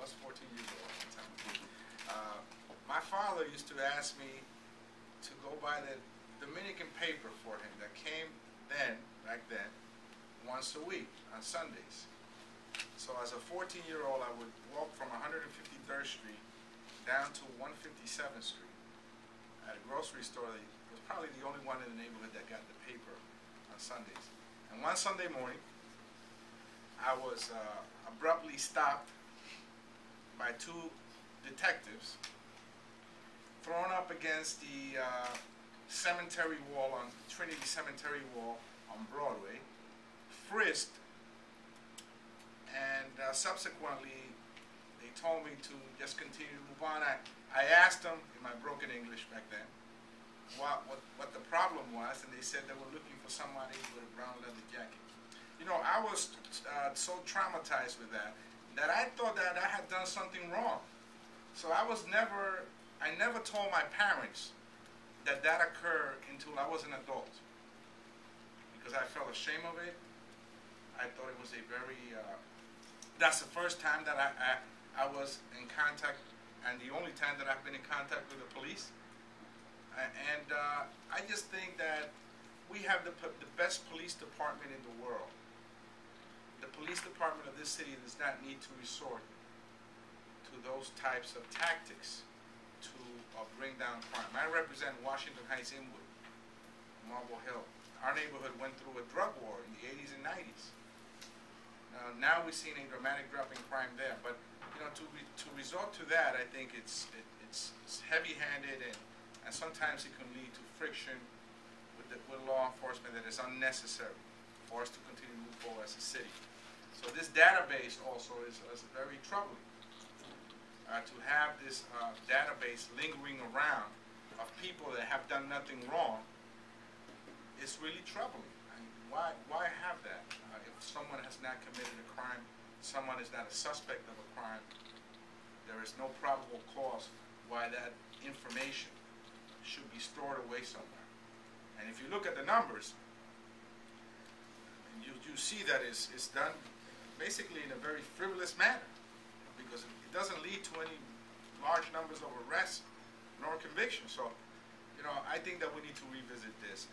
was 14 years old at the time. My father used to ask me to go buy the Dominican paper for him that came back then, once a week on Sundays. So as a 14-year-old, I would walk from 153rd Street down to 157th Street at a grocery store that was probably the only one in the neighborhood that got the paper on Sundays. And one Sunday morning, I was abruptly stopped by two detectives, thrown up against the cemetery wall, on Trinity Cemetery wall on Broadway, frisked, and subsequently they told me to just continue to move on. I asked them in my broken English back then what the problem was, and they said they were looking for somebody with a brown leather jacket. You know, I was so traumatized with that I thought that I had done something wrong. So I never told my parents that occurred until I was an adult, because I felt ashamed of it. I thought it was a very, that's the first time that I was in contact, and the only time that I've been in contact with the police. And I just think that we have the best police department in the world. The police department of this city does not need to resort to those types of tactics to bring down crime. I represent Washington Heights, Inwood, Marble Hill. Our neighborhood went through a drug war in the 80s and 90s. Now we're seeing a dramatic drop in crime there. But you know, to resort to that, I think it's heavy-handed, and sometimes it can lead to friction with law enforcement that is unnecessary for us to continue to move forward as a city. So this database also is very troubling. To have this database lingering around of people that have done nothing wrong is really troubling. I mean, why have that? If someone has not committed a crime, someone is not a suspect of a crime, there is no probable cause why that information should be stored away somewhere. And if you look at the numbers, you see that it's done basically in a very frivolous manner, because it doesn't lead to any large numbers of arrests nor convictions. So, you know, I think that we need to revisit this.